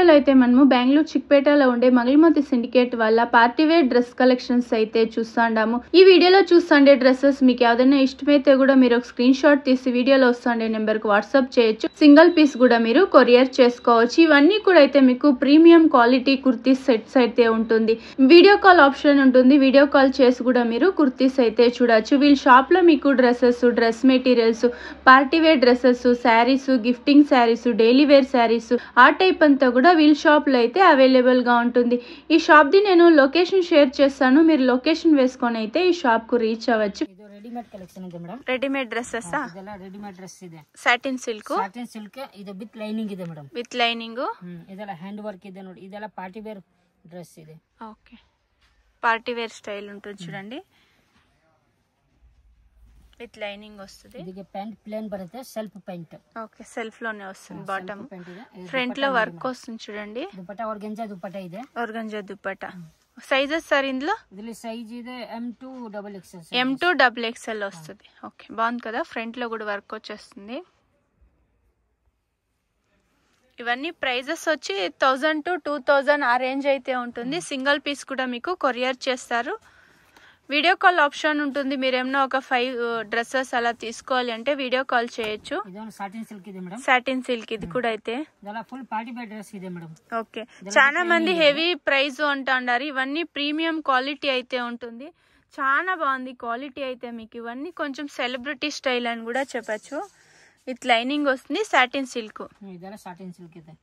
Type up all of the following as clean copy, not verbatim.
వీడియోలో అయితే మనము బెంగళూరు చిక్పేటలో ఉండే మంగళమతి సిండికేట్ వల్ల పార్టీ వేర్ డ్రెస్ కలెక్షన్స్ అయితే చూస్తాండాము. ఈ వీడియోలో చూస్తుండే డ్రెస్సెస్ మీకు ఏదైనా ఇష్టమైతే కూడా మీరు ఒక స్క్రీన్ షాట్ తీసి వీడియోలో వస్తుండే నెంబర్కి వాట్సాప్ చేయొచ్చు. సింగిల్ పీస్ కూడా మీరు కొరియర్ చేసుకోవచ్చు. ఇవన్నీ కూడా అయితే మీకు ప్రీమియం క్వాలిటీ కుర్తీస్ సెట్స్ అయితే ఉంటుంది. వీడియో కాల్ ఆప్షన్ ఉంటుంది. వీడియో కాల్ చేసి కూడా మీరు కుర్తీస్ అయితే చూడొచ్చు. వీళ్ళ షాప్ లో మీకు dresses, dress materials, party wear dresses, saris, gifting saris, daily wear saris ఆ టైప్ అంతా కూడా వీళ్ళ షాప్ లో అయితే అవైలబుల్ గా ఉంటుంది. ఈ షాప్ ది నేను లొకేషన్ షేర్ చేస్తాను. మీరు లొకేషన్ వేసుకొని అయితే ఈ షాప్ కు రీచ్ అవ్వచ్చు. రెడీమేడ్ కలెక్షన్ ಇದೆ ಮೇಡಂ. రెడీమేడ్ డ్రెస్సెస్ ಇದೆಲ್ಲ ರೆಡಿಮೇಡ್ ಡ್ರೆಸ್ ಇದೆ. ಸಾಟಿನ್ ಸಿಲ್ಕ್ ಇದು ವಿತ್ ಲೈನಿಂಗ್ ಇದೆ ಮೇಡಂ. ವಿತ್ ಲೈನಿಂಗ್ ಇದೆಲ್ಲ ಹ್ಯಾಂಡ್ ವರ್ಕ್ ಇದೆ ನೋಡಿ. ಇದೆಲ್ಲ ಪಾರ್ಟಿ ವೇರ್ డ్రెస్ ಇದೆ. ఓకే, పార్టీ వేర్ స్టైల్ ఉంటుంది చూడండి. విత్ లైనింగ్ వస్తుంది. ಇದಕ್ಕೆ ಪ್ಯಾಂಟ್ ప్లేన్ బರುತ್ತೆ. Self pant. ఓకే, సెల్ఫ్ లోనే వస్తుంది. బాటమ్ ఫ్రంట్ లో వర్క్ వస్తుంది చూడండి. దుపట్టా ఆర్గంజా దుపట్టా ಇದೆ. ఆర్గంజా దుపట్టా. సైజెస్ సార్ ఇందులో? ఇది సైజ్ ಇದೆ M2 XXL. M2 XXL వస్తుంది. ఓకే, బాగుంది కదా. ఫ్రంట్ లో కూడా వర్క్ వచ్చేస్తుంది. ఇవన్నీ ప్రైజెస్ వచ్చి 1000 to 2000 ఆ రేంజ్ అయితే ఉంటుంది. సింగిల్ పీస్ కూడా మీకు కొరియర్ చేస్తారు. వీడియో కాల్ ఆప్షన్ ఉంటుంది. మీరు ఏమన్నా ఒక 5 డ్రెస్సెస్ అలా తీసుకోవాలి అంటే వీడియో కాల్ చేయొచ్చు. సాటిన్ సిల్క్ ఇది మేడం. సాటిన్ సిల్క్ ఇది కూడా అయితే ఫుల్ పార్టీ వేర్ డ్రెస్ ಇದೆ మేడం. ఓకే, చాలా మంది హెవీ ప్రైస్ అంటున్నారు. ఇవన్నీ ప్రీమియం క్వాలిటీ అయితే ఉంటుంది. చాలా బాగుంది క్వాలిటీ అయితే. మీకు ఇవన్నీ కొంచెం సెలబ్రిటీ స్టైల్ అని కూడా చెప్పచ్చు. విత్ లైనింగ్ వస్తుంది. Satin silk. సాటిన్ సిల్క్ ಇದೆ.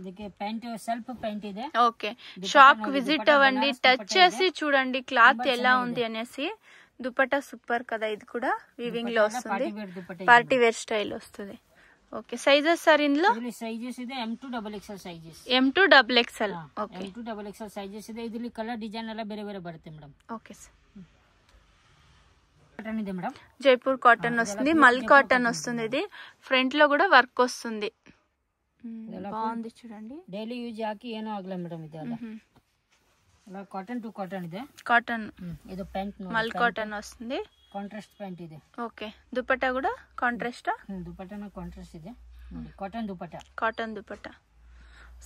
ಇದಕ್ಕೆ ಪ್ಯಾಂಟ್ సెల్ఫ్ ప్యాంట్ ಇದೆ. ఓకే, షాప్ కి విజిట్ అవ్వండి. టచ్ చేసి చూడండి క్లాత్ ఎలా ఉంది అనేసి. దుపట్టా సూపర్ కదా. ఇది కూడా వీవింగ్ లో వస్తుంది. పార్టీ వేర్ స్టైల్ వస్తుంది. ఓకే, సైజెస్ సార్ ఇందులో? సైజెస్ ಇದೆ M2 XXL sizes. M2 XXL. Okay, M2 XXL sizes ಇದೆ. ಇದರಲ್ಲಿ ಕಲರ್ ಡಿಸೈನ್ ಎಲ್ಲ ಬೇರೆ ಬೇರೆ ಬರುತ್ತೆ ಮೇಡಂ. Okay sir. కాటన్ ಇದೆ మేడం. జైపూర్ కాటన్ వస్తుంది. మల్ కాటన్ వస్తుంది. ఇది ఫ్రంట్ లో కూడా వర్క్ వస్తుంది. బాగుంది చూడండి. డైలీ యూజ్ ಹಾಕಿ ಏನೋ ಆಗಲ್ಲ ಮೇಡಂ. ಇದೆಲ್ಲ ಎಲ್ಲ ಕಾಟನ್ ಟು ಕಾಟನ್ ಇದೆ. కాటన్ ಇದು ಪ್ಯಾಂಟ್ మల్ కాటన్ వస్తుంది. కాంట్రాస్ట్ ప్యాంట్ ಇದೆ. ఓకే, దుపట్టా కూడా కాంట్రాస్ట్. దుపట్టాన కాంట్రాస్ట్ ಇದೆ ನೋಡಿ. Cotton dupatta. Cotton dupatta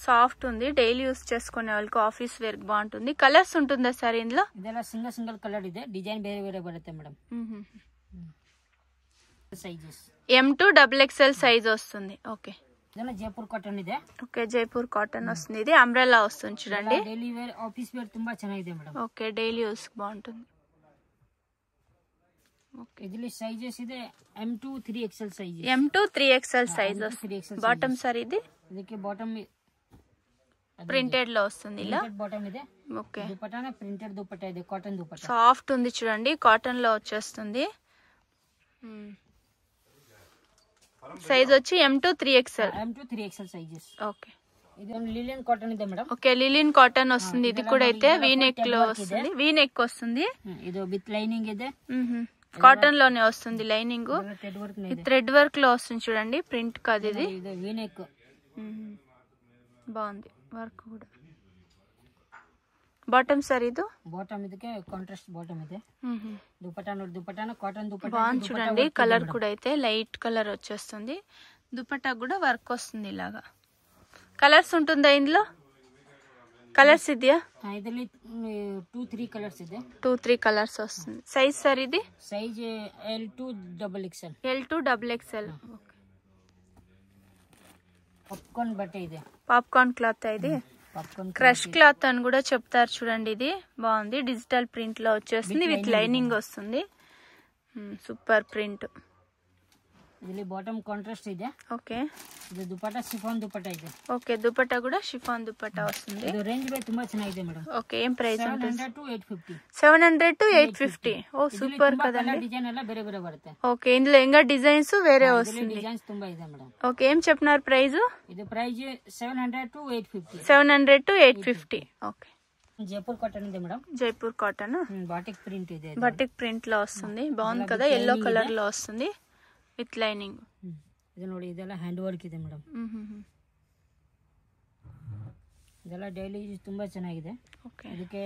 soft ఉంది. డైలీ యూస్ చేసుకునే వాళ్ళకి ఆఫీస్ వేర్ బాగుంటుంది. కలర్స్ ఉంటుందా సార్ ఇందులో? ಇದೆಲ್ಲ సింగిల్ కలర్ ಇದೆ. డిజైన్ ಬೇರೆ ಬೇರೆ ಬರುತ್ತೆ madam. Sizes M2 XXL size వస్తుంది. ఓకే, జైపూర్ కాటన్ ಇದೆ. ఓకే, జైపూర్ కాటన్ వస్తుంది. ఇది అంబ్రెల్లా వస్తుంది చూడండి. డైలీ వేర్, ఆఫీస్ వేర్ ತುಂಬಾ ಚೆನ್ನಾಗಿದೆ మేడం. ఓకే, డైలీ యూస్ బాగుంటుంది. ఓకే, ಇದರಲ್ಲಿ సైజెస్ ಇದೆ M2 3XL size. M2 3XL size వస్తుంది. బాటమ్ సార్ ఇది? ಇದಕ್ಕೆ బాటమ్ ప్రింటెడ్ లో వస్తుంది. ఇలా బాటమ్ ಇದೆ. ఓకే, దుపట్టాన ప్రింటెడ్ దుపట్టా ಇದೆ. కాటన్ దుపట్టా సాఫ్ట్ ఉంది చూడండి. కాటన్ లో వచ్చేస్తుంది. సైజ్ వచ్చి M2 3XL. M2 3XL sizes. Okay, ఇది లిలియన్ కాటన్ ಇದೆ మేడం. ఓకే, లిలిన్ కాటన్ వస్తుంది. ఇది కూడా అయితే వీ నెక్ లో వస్తుంది. వీ నెక్ వస్తుంది. ఇది విత్ లైనింగ్ ಇದೆ. కాటన్ లోనే వస్తుంది లైనింగ్. థ్రెడ్ వర్క్ లో వస్తుంది చూడండి. ప్రింట్ కాదు ఇది. వీ నెక్ బాగుంది వర్క్ కూడా. బాటమ్ సార్ ఇది? బాటమ్ ಇದಕ್ಕೆ కాంట్రాస్ట్ బాటమ్ ಇದೆ. దుపట్టా ನೋಡಿ. దుపట్టాన కాటన్ దుపట్టా బాగుంది చూడండి. కలర్ కూడా అయితే లైట్ కలర్ వచ్చేస్తుంది. దుపట్టా కూడా వర్క్ వస్తుంది ఇలాగా. కలర్స్ ఉంటుందా ఇందులో? కలర్స్ ఇదియా? ಇದರಲ್ಲಿ 2-3 కలర్స్ ಇದೆ. 2-3 కలర్స్ వస్తుంది. సైజ్ సార్ ఇది? Size L2 XXL. L2 XXL. Popcorn బట్ట ಇದೆ. పాప్కార్న్ క్లాత్ ఇది. క్రష్ క్లాత్ అని కూడా చెప్తారు చూడండి. ఇది బాగుంది. డిజిటల్ ప్రింట్ లో వచ్చేస్తుంది. విత్ లైనింగ్ వస్తుంది. Super print. ಇಲ್ಲಿ ಬಾಟಮ್ ಕಾಂಟ್ರಾಸ್ಟ್ ಇದೆ. ఓకే, ಇದು ದುಪಟ್ಟಾ ಶಿಫಾನ್ ದುಪಟ್ಟಾ ಇದೆ. ఓకే, దుపట్టా కూడా షిఫాన్ దుపట్టా వస్తుంది. ಇದು ರೇಂಜ್ ಬೈ ತುಂಬಾ ಚೆನ್ನಾಗಿದೆ ಮೇಡಂ. ఓకే, ఏం ప్రైస్ ఉంటుంది? 700 to 850. 700 to 850. ఓ సూపర్ కదండి. డిజైన్ ಎಲ್ಲ ಬೇರೆ ಬೇರೆ ಬರುತ್ತೆ. ఓకే, ఇందులో ఇంకా డిజైన్స్ వేరే వస్తుంది. డిజైన్స్ ತುಂಬಾ ಇದೆ ಮೇಡಂ. ఓకే, ఏం చెప్పినారు ప్రైస్? ಇದು price 700 to 850. 700 to 850. Okay, Jaipur cotton ಇದೆ madam. Jaipur cotton. Batik print ಇದೆ. బాటిక్ ప్రింట్ లో వస్తుంది. బాగుంది కదా. ఎల్లో కలర్ లో వస్తుంది విత్ లైనింగ్. ఇది ನೋಡಿ. ಇದೆಲ್ಲ ಹ್ಯಾಂಡ್ ವರ್ಕ್ ಇದೆ ಮೇಡಂ. ಇದೆಲ್ಲ ಡೈಲಿ ಯೂಸ್ ತುಂಬಾ ಚೆನ್ನಾಗಿದೆ. ఓకే, ಇದಕ್ಕೆ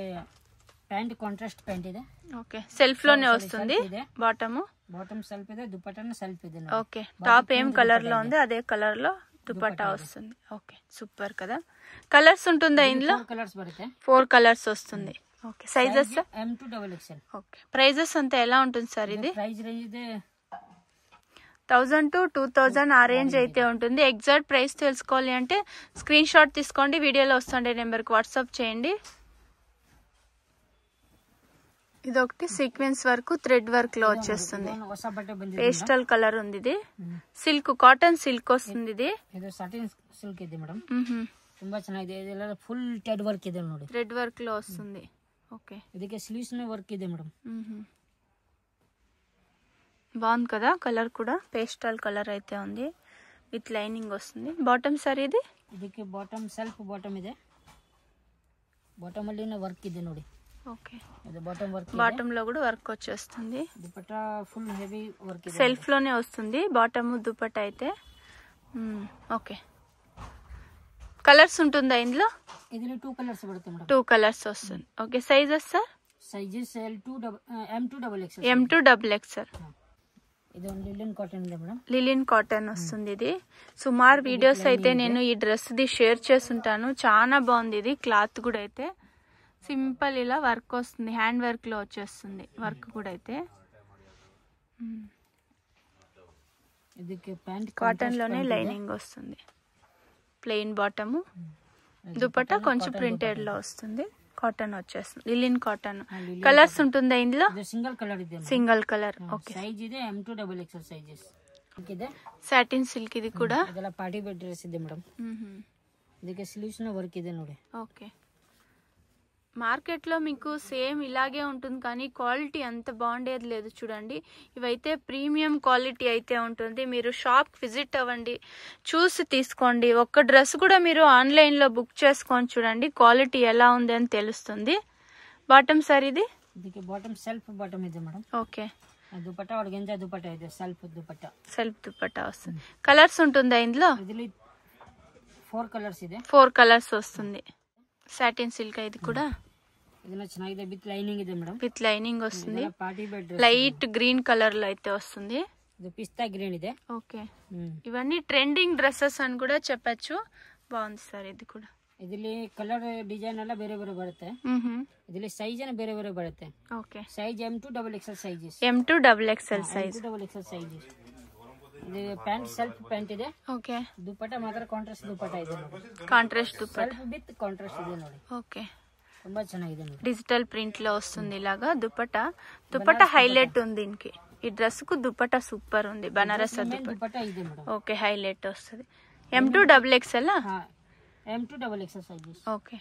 ಪ್ಯಾಂಟ್ ಕಾಂಟ್ರಾಸ್ಟ್ ಪ್ಯಾಂಟ್ ಇದೆ. ఓకే, సెల్ఫ్ లోనే వస్తుంది. బాటమ్ సెల్ఫ్ ಇದೆ. దుపట్టాన సెల్ఫ్ ಇದೆ. ఓకే, టాప్ ఏం కలర్ లో ఉంది అదే కలర్ లో దుపట్టా వస్తుంది. ఓకే సూపర్ కదా. కలర్స్ ఉంటుందా ఇందులో? 4 కలర్స్ వస్తుంది. Okay sizes M2XXL. Okay prices అంతా ఎలా ఉంటుంది సార్? ఇది ప్రైస్ రేంజ్ 1000 to 2000 ఆ రేంజ్ అయితే ఉంటుంది. ఎగ్జాక్ట్ ప్రైస్ తెలుసుకోవాలి అంటే స్క్రీన్ షాట్ తీసుకోండి, వీడియోలో వస్తుండే నెంబర్కి వాట్సాప్ చేయండి. ఇదొకటి సీక్వెన్స్ వర్క్ థ్రెడ్ వర్క్ లో వచ్చేస్తుంది. పేస్టల్ కలర్ ఉంది. ఇది సిల్క్, కాటన్ సిల్క్ వస్తుంది. ఇది సాటిన్ సిల్క్ ಇದೆ ಮೇಡಂ. ತುಂಬಾ ಚೆನ್ನಾಗಿದೆ. ಇದೆಲ್ಲ ಫುಲ್ ಥ್ರೆಡ್ ವರ್ಕ್ ಇದೆ ನೋಡಿ. ಥ್ರೆಡ್ ವರ್ಕ್ లో వస్తుంది. ఓకే ಇದಕ್ಕೆ ಸ್ಲೀವ್ಸ್ ನ ವರ್ಕ್ ಇದೆ ಮೇಡಂ. బాగుంది కదా. కలర్ కూడా పేస్టల్ కలర్ అయితే ఉంది. విత్ లైనింగ్ వస్తుంది. బాటమ్ సార్ ఇది? ಇದಕ್ಕೆ ಬಾಟಮ್ ಸೆಲ್ಫ್ ಬಾಟಮ್ ಇದೆ. ಬಾಟಮ್ ಅಲ್ಲಿ ವರ್ಕ್ ಇದೆ ನೋಡಿ. ఓకే ఇది బాటమ్ వర్క్. బాటమ్ లో కూడా వర్క్ వచ్చేస్తుంది. దుపట్టా ఫుల్ హెవీ వర్క్ ಇದೆ. సెల్ఫ్ లోనే వస్తుంది బాటమ్ దుపట్టా అయితే. ఓకే కలర్స్ ఉంటుందా ఇందులో? ಇದರಲ್ಲಿ 2 కలర్స్ ಬರುತ್ತೆ ಮೇಡಂ. 2 కలర్స్ వస్తుంది. Okay sizes sir? Sizes M2XXL. M2XXL. ఇది లిలిన్ కాటన్ ಇದೆ మేడం. లిలిన్ కాటన్ వస్తుంది. ఇది సుమారు వీడియోస్ అయితే నేను ఈ డ్రెస్ ది షేర్ చేస్తుంటాను. చాలా బాగుంది. ఇది క్లాత్ కూడా అయితే సింపుల్ ఇలా వర్క్ వస్తుంది. హ్యాండ్ వర్క్ లో వచ్చేస్తుంది వర్క్ కూడా అయితే. ಇದಕ್ಕೆ ಪ್ಯಾಂಟ್ కాటన్ లోనే లైనింగ్ వస్తుంది. ప్లెయిన్ బాటమ్, దుపట్టా కొంచెం ప్రింటెడ్ లో వస్తుంది. కాటన్ వచ్చేస్తుంది. లిలిన్ కాటన్. కలర్స్ ఉంటుందా ఇందులో? సింగిల్ కలర్ ಇದೆ. Single colour. ఓకే సైజ్ ಇದೆ M2XXL సైజెస్. ಇದೆ సాటిన్ సిల్క్. ఇది కూడా ಇದೆಲ್ಲ ಪಾರ್ಟಿ ವೇರ್ ಡ್ರೆಸ್ ಇದೆ ಮೇಡಂ. ಇದಕ್ಕೆ ಸ್ಲೀವ್ಸ್ ನ ವರ್ಕ್ ಇದೆ ನೋಡಿ. ఓకే మార్కెట్లో మీకు సేమ్ ఇలాగే ఉంటుంది కానీ క్వాలిటీ అంత బాగుండేది లేదు. చూడండి ఇవైతే ప్రీమియం క్వాలిటీ అయితే ఉంటుంది. మీరు షాప్ విజిట్ అవ్వండి, చూసి తీసుకోండి. ఒక్క డ్రెస్ కూడా మీరు ఆన్లైన్లో బుక్ చేసుకొని చూడండి క్వాలిటీ ఎలా ఉంది అని తెలుస్తుంది. బాటమ్ సార్ ఇది? ಇದಕ್ಕೆ ಬಾಟಮ್ ಸೆಲ್ಫ್ ಬಾಟಮ್ ಇದೆ ಮೇಡಂ. ఓకే దుపట్టా ಒಳಗೆಂಜ దుపట్టా ಇದೆ. సెల్ఫ్ దుపట్టా. సెల్ఫ్ దుపట్టా వస్తుంది. కలర్స్ ఉంటుందా ఇందులో? ಇದರಲ್ಲಿ 4 కలర్స్ ಇದೆ. 4 కలర్స్ వస్తుంది. Satin silk. ఇది కూడా ಇದನ್ನ ಚೆನ್ನಾಗಿದೆ. విత్ లైనింగ్ ಇದೆ ಮೇಡಂ. విత్ లైనింగ్ వస్తుంది. Party wear dress. Light green colour లో అయితే వస్తుంది. ఇది పిస్తా గ్రీన్ ಇದೆ. ఓకే ఇవన్నీ ట్రెండింగ్ డ్రెస్సెస్ అని కూడా చెప్పచ్చు. బాగుంది సార్. ఇది కూడా ಇದರಲ್ಲಿ ಕಲರ್ ಡಿಸೈನ್ ಎಲ್ಲ ಬೇರೆ ಬೇರೆ ಬರುತ್ತೆ. ಇದರಲ್ಲಿ ಸೈಜ್ ಅನ್ನ ಬೇರೆ ಬೇರೆ ಬರುತ್ತೆ. Okay size M2XXL sizes. M2XXL size. M2XXL sizes. ಇದು ಪ್ಯಾಂಟ್ ಸೆಲ್ಫ್ ಪ್ಯಾಂಟ್ ಇದೆ. ಓಕೆ ದುಪಟ್ಟಾ ಮಾತ್ರ ಕಾಂಟ್ರಾಸ್ಟ್ ದುಪಟ್ಟಾ ಇದೆ ನೋಡಿ. Contrast dupatta. Self with contrast ಇದೆ ನೋಡಿ. ఓకే ತುಂಬಾ ಚೆನ್ನಾಗಿದೆ ನೋಡಿ. డిజిటల్ ప్రింట్ లో వస్తుంది ఇలాగా దుపట్టా. దుపట్టా హైలైట్ ఉంది దీనికి. ఈ డ్రెస్ కు దుపట్టా సూపర్ ఉంది. బనారస్ దుపట్టా ಇದೆ ಮೇಡಂ. ఓకే హైలైట్ వస్తుంది. M2XXL. M2XXL sizes. ఓకే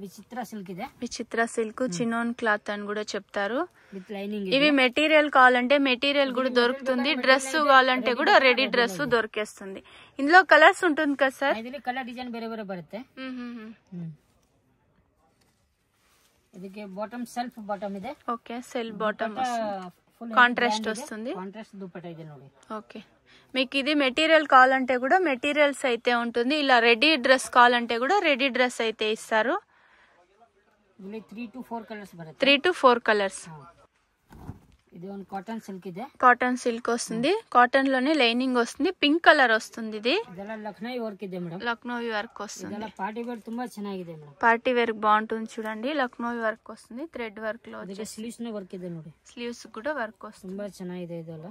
విచిత్ర సిల్క్ ಇದೆ. విచిత్ర సిల్క్ చినోన్ క్లాత్ అని కూడా చెప్తారు. With lining. ఇవి మెటీరియల్ కావాలంటే మెటీరియల్ కూడా దొరుకుతుంది. డ్రెస్ కావాలంటే కూడా రెడీ డ్రెస్ దొరికేస్తుంది. ఇందులో కలర్స్ ఉంటుంది కదా సార్? ಇದರಲ್ಲಿ ಕಲರ್ ಡಿಸೈನ್ ಬೇರೆ ಬೇರೆ ಬರುತ್ತೆ. ಇದಕ್ಕೆ ಬಾಟಮ್ ಸೆಲ್ಫ್ ಬಾಟಮ್ ಇದೆ. ఓకే సెల్ఫ్ బాటమ్ వస్తుంది. కాంట్రాస్ట్ వస్తుంది. కాంట్రాస్ట్ దుపట్టా ಇದೆ ನೋಡಿ. ఓకే మీకు ఇది మెటీరియల్ కావాలంటే కూడా మెటీరియల్స్ అయితే ఉంటుంది. ఇలా రెడీ డ్రెస్ కావాలంటే కూడా రెడీ డ్రెస్ అయితే ఇస్తారు. 3 to 4 కలర్స్ బರುತ್ತೆ. 3 to 4 colours. ఇది ಒಂದು కాటన్ సిల్క్ ಇದೆ. కాటన్ సిల్క్ వస్తుంది. కాటన్ లోనే లైనింగ్ వస్తుంది. పింక్ కలర్ వస్తుంది. ఇది ಇದೆಲ್ಲ ಲಕ್ನೋ ವರ್ಕ್ ಇದೆ ಮೇಡಂ. లక్నోవి వర్క్ వస్తుంది. ಇದೆಲ್ಲ ಪಾರ್ಟಿ ವೇರ್ ತುಂಬಾ ಚೆನ್ನಾಗಿದೆ ಮೇಡಂ. పార్టీ వేర్ బాగుంటుంది. చూడండి లక్నోవి వర్క్ వస్తుంది. థ్రెడ్ వర్క్ లో ಇದಕ್ಕೆ ಸ್ಲೀವ್ಸ್ ನ ವರ್ಕ್ ಇದೆ ನೋಡಿ. స్లీవ్స్ కూడా వర్క్ వస్తుంది. ತುಂಬಾ ಚೆನ್ನಾಗಿದೆ ಇದೆಲ್ಲ.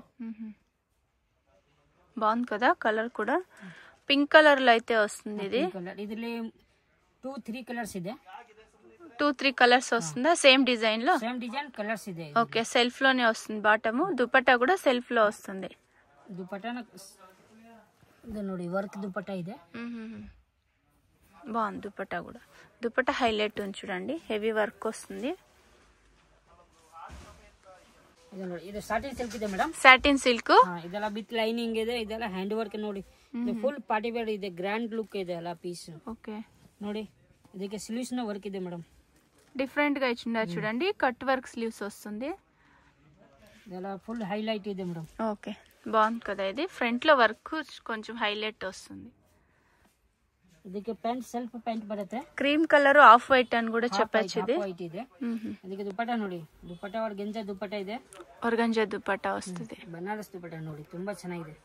బాగుంది కదా. కలర్ కూడా పింక్ కలర్ లో అయితే వస్తుంది. ఇది ಇದರಲ್ಲಿ 2-3 కలర్స్ ಇದೆ. 2-3 కలర్స్ వస్తుందా సేమ్ డిజైన్ లో? సేమ్ డిజైన్ కలర్స్ ಇದೆ. ఓకే సెల్ఫ్ లోనే వస్తుంది బాటము. దుపట్టా కూడా సెల్ఫ్ లో వస్తుంది. దుపట్టా ఇది ನೋಡಿ వర్క్ దుపట్టా ಇದೆ. బాగుంది దుపట్టా కూడా. దుపట్టా హైలైట్ ఉంది చూడండి. హెవీ వర్క్ వస్తుంది. ಇದು ನೋಡಿ ಇದು ಸಾಟಿನ್ ಸಿಲ್ಕ್ ಇದೆ ಮೇಡಂ. Satin silk. ಇದೆಲ್ಲ ವಿತ್ ಲೈನಿಂಗ್ ಇದೆ. ಇದೆಲ್ಲ ಹ್ಯಾಂಡ್ ವರ್ಕ್ ನೋಡಿ. ಇದು ಫುಲ್ ಪಾರ್ಟಿ ವೇರ್ ಇದೆ. ಗ್ರ್ಯಾಂಡ್ ಲುಕ್ ಇದೆ ಎಲ್ಲ ಪೀಸ್. ఓకే ನೋಡಿ ಇದಕ್ಕೆ ಸ್ಲೀವ್ಸ್ ನ ವರ್ಕ್ ಇದೆ ಮೇಡಂ. డిఫరెంట్ గా ఇచ్చిండారు చూడండి. కట్ వర్క్ స్లీవ్స్ వస్తుంది. ಇದೆಲ್ಲ ಫುల్ హైలైట్ ಇದೆ ಮೇಡಂ. ఓకే బాగుంది కదా. ఇది ఫ్రంట్ లో వర్క్ కొంచెం హైలైట్ వస్తుంది. ಇದಕ್ಕೆ ಪ್ಯಾಂಟ್ ಸೆಲ್ಫ್ ಪ್ಯಾಂಟ್ ಬರುತ್ತೆ. క్రీమ్ కలర్ ఆఫ్ వైట్ అని కూడా చెప్పచ్చు. ఇది వైట్ ಇದೆ. ಇದಕ್ಕೆ ದುಪಟ್ಟಾ ನೋಡಿ. ದುಪಟ್ಟಾ ಒಳಗೆಂಜ ದುಪಟ್ಟಾ ಇದೆ. ఆర్గంజా దుపట్టా వస్తుంది. ಬನಾರಸ್ ದುಪಟ್ಟಾ ನೋಡಿ ತುಂಬಾ ಚೆನ್ನಾಗಿದೆ.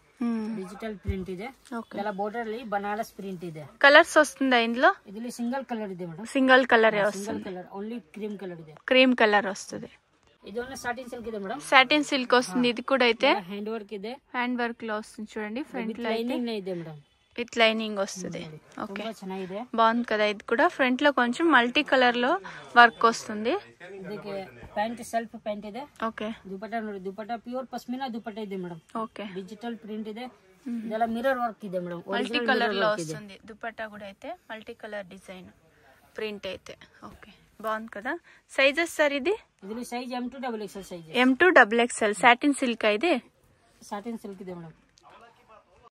ಡಿಜಿಟಲ್ ಪ್ರಿಂಟ್ ಇದೆ. ಓಕೆ. ಇದೆಲ್ಲ ಬಾರ್ಡರ್ ಅಲ್ಲಿ ಬನಾರಸ್ ಪ್ರಿಂಟ್ ಇದೆ. ಕಲರ್ಸ್ వస్తుందా ఇందులో? ಇದರಲ್ಲಿ ಸಿಂಗಲ್ ಕಲರ್ ಇದೆ ಮೇಡಮ್. సింగిల్ కలర్ ಸಿಂಗಲ್ వస్తుంది. ಕಲರ್ ఓన్లీ క్రీమ్ కలర్ ಇದೆ. క్రీమ్ కలర్ వస్తుంది. ಇದೊಂದು ಸಾಟಿನ್ సిల్క్ ಇದೆ మేడం. సాటిన్ సిల్క్ వస్తుంది. ఇది కూడా అయితే హ్యాండ్ వర్క్ ಇದೆ. హ్యాండ్ వర్క్ లో వస్తుంది చూడండి. ఫ్రంట్ లో అయితే లైనింగ్ ಇದೆ మేడం. విత్ లైనింగ్ వస్తుంది. ఓకే, ತುಂಬಾ ಚೆನ್ನಾಗಿದೆ. బాగుంది కదా. ఇది కూడా ఫ్రంట్ లో కొంచెం మల్టీ కలర్ లో వర్క్ వస్తుంది. ಇದಕ್ಕೆ ಪ್ಯಾಂಟ್ ಸೆಲ್ಫ್ ಪ್ಯಾಂಟ್ ಇದೆ. ఓకే. ದುಪಟ್ಟಾ ನೋಡಿ, ದುಪಟ್ಟಾ ಪ್ಯೂರ್ ಪಶ್ಮಿನಾ ದುಪಟ್ಟಾ ಇದೆ ಮೇಡಮ್. ఓకే. డిజిటల్ ప్రింట్ ಇದೆ. ಇದೆಲ್ಲ ಮಿರರ್ ವರ್ಕ್ ಇದೆ ಮೇಡಮ್. మల్టీ కలర్ లో వస్తుంది. దుపట్టా కూడా అయితే మల్టీ కలర్ డిజైన్ ప్రింట్ అయితే. ఓకే, బాగుంది కదా. సైజెస్ సార్ ఇది? ಇದರಲ್ಲಿ size M2 XXL size. M2 XXL satin silk ఇది. ಸಾಟಿನ್ ಸಿಲ್ಕ್ ಇದೆ ಮೇಡಮ್.